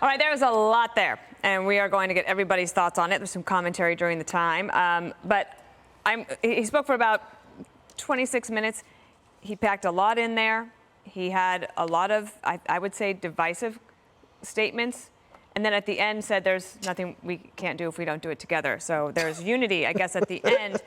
All right, there was a lot there, and we are going to get everybody's thoughts on it. There's some commentary during the time. He spoke for about 26 minutes. He packed a lot in there. He had a lot of, I would say, divisive statements. And then at the end said there's nothing we can't do if we don't do it together. So there's unity, I guess, at the end.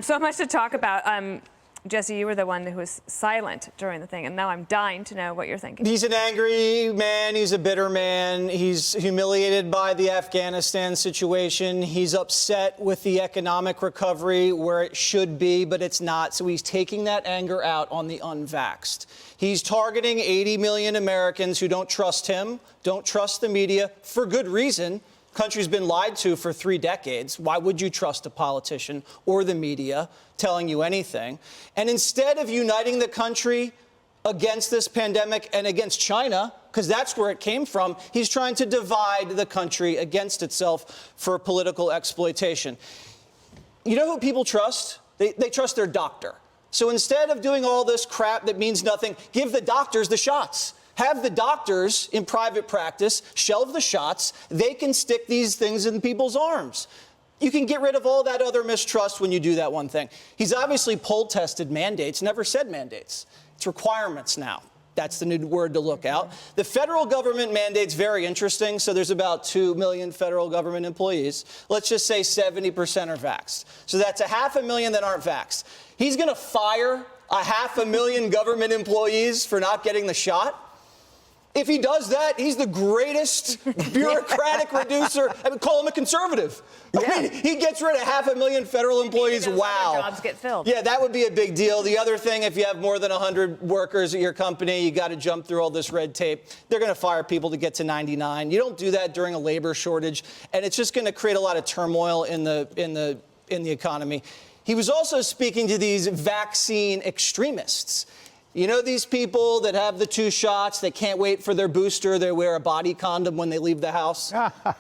So much to talk about. Jesse, you were the one who was silent during the thing, and now I'm dying to know what you're thinking. He's an angry man. He's a bitter man. He's humiliated by the Afghanistan situation. He's upset with the economic recovery where it should be, but it's not. So he's taking that anger out on the unvaxxed. He's targeting 80 million Americans who don't trust him, don't trust the media, for good reason. Country's been lied to for 3 decades. Why would you trust a politician or the media telling you anything? And instead of uniting the country against this pandemic and against China, because that's where it came from, he's trying to divide the country against itself for political exploitation. You know who people trust? They trust their doctor. So instead of doing all this crap that means nothing, give the doctors the shots. Have the doctors in private practice shelve the shots. They can stick these things in people's arms. You can get rid of all that other mistrust when you do that one thing. He's obviously poll-tested mandates, never said mandates. It's requirements now. That's the new word to look out. The federal government mandate's very interesting. So there's about 2 million federal government employees. Let's just say 70% are vaxxed. So that's 500,000 that aren't vaxxed. He's going to fire 500,000 government employees for not getting the shot. If he does that, he's the greatest bureaucratic reducer. I would call him a conservative. Yeah. I mean, he gets rid of 500,000 federal employees. Wow. Jobs get filled. Yeah, that would be a big deal. The other thing, if you have more than 100 workers at your company, you got to jump through all this red tape. They're going to fire people to get to 99. You don't do that during a labor shortage, and it's just going to create a lot of turmoil in the economy. He was also speaking to these vaccine extremists. You know, these people that have the 2 shots, they can't wait for their booster, they wear a body condom when they leave the house,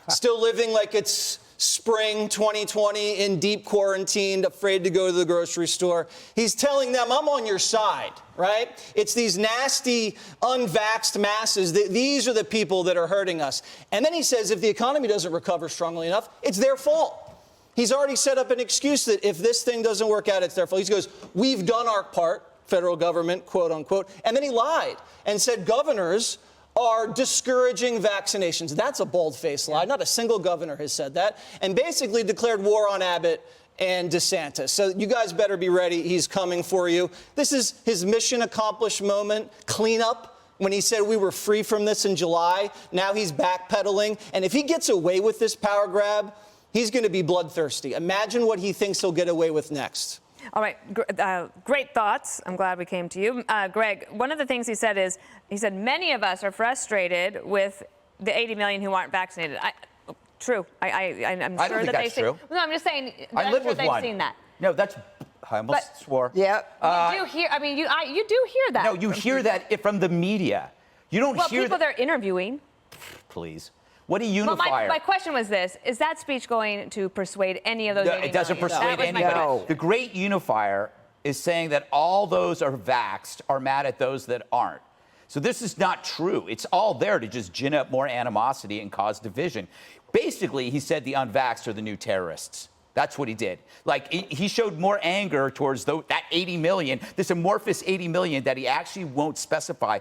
still living like it's spring 2020 in deep quarantine, afraid to go to the grocery store. He's telling them, I'm on your side, right? It's these nasty, unvaxxed masses. These are the people that are hurting us. And then he says if the economy doesn't recover strongly enough, it's their fault. He's already set up an excuse that if this thing doesn't work out, it's their fault. He goes, we've done our part. Federal government, quote unquote. And then he lied and said governors are discouraging vaccinations. That's a bold-faced lie. Not a single governor has said that. And basically declared war on Abbott and DeSantis. So you guys better be ready. He's coming for you. This is his mission accomplished moment, cleanup. When he said we were free from this in July, now he's backpedaling. And if he gets away with this power grab, he's going to be bloodthirsty. Imagine what he thinks he'll get away with next. All right, great thoughts. I'm glad we came to you. Greg, one of the things he said is, he said many of us are frustrated with the 80 million who aren't vaccinated. True. I'm sure I don't think that that's they true. No, I'm just saying. I live with they've one. seen that. No, that's. I almost swore. Yeah. You do hear. I mean, you do hear that. No, you hear that from the media. You don't hear. Well, people they're interviewing. Please. What a unifier. Well, my question was this: is that speech going to persuade any of those? No, it doesn't persuade anybody. No. The great unifier is saying that all those are vaxxed are mad at those that aren't. So this is not true. It's all there to just gin up more animosity and cause division. Basically, he said the unvaxxed are the new terrorists. That's what he did. Like, he showed more anger towards that 80 million, this amorphous 80 million that he actually won't specify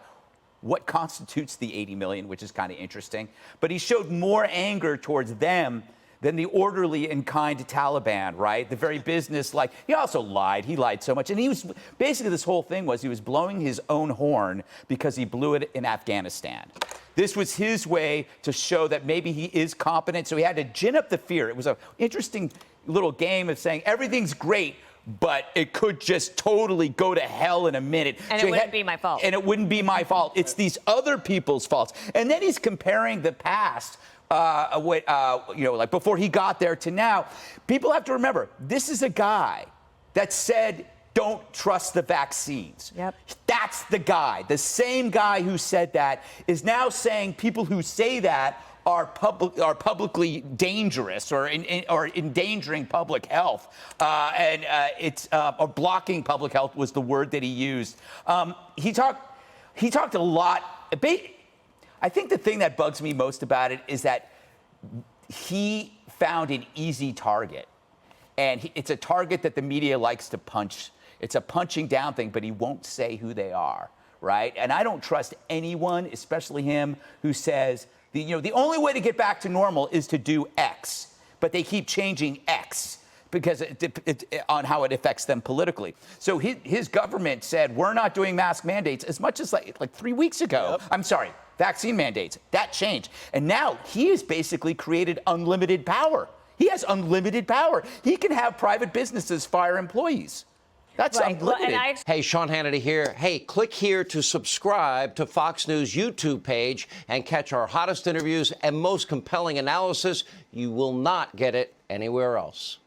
what constitutes the 80 million, which is kind of interesting. But he showed more anger towards them than the orderly and kind Taliban, right? The very business, like, he also lied. He lied so much. And he was, basically this whole thing was he was blowing his own horn because he blew it in Afghanistan. This was his way to show that maybe he is competent. So he had to gin up the fear. It was an interesting little game of saying everything's great, but it could just totally go to hell in a minute. And it wouldn't be my fault. And it wouldn't be my fault. It's these other people's faults. And then he's comparing the past, like before he got there to now. People have to remember, this is a guy that said, don't trust the vaccines. Yep. That's the guy. The same guy who said that is now saying people who say that are publicly dangerous or endangering public health, or blocking public health was the word that he used. He talked a lot. I think the thing that bugs me most about it is that he found an easy target. And it's a target that the media likes to punch. It's a punching down thing, but he won't say who they are, right? And I don't trust anyone, especially him, who says, the only way to get back to normal is to do X. But they keep changing X because on how it affects them politically. So his government said, we're not doing mask mandates as much as like 3 weeks ago. Yep. I'm sorry, vaccine mandates. That changed. And now he has basically created unlimited power. He has unlimited power. He can have private businesses fire employees. That's Right. Well, unlimited. and Hey, Sean Hannity here. Hey, click here to subscribe to Fox News YouTube page and catch our hottest interviews and most compelling analysis. You will not get it anywhere else.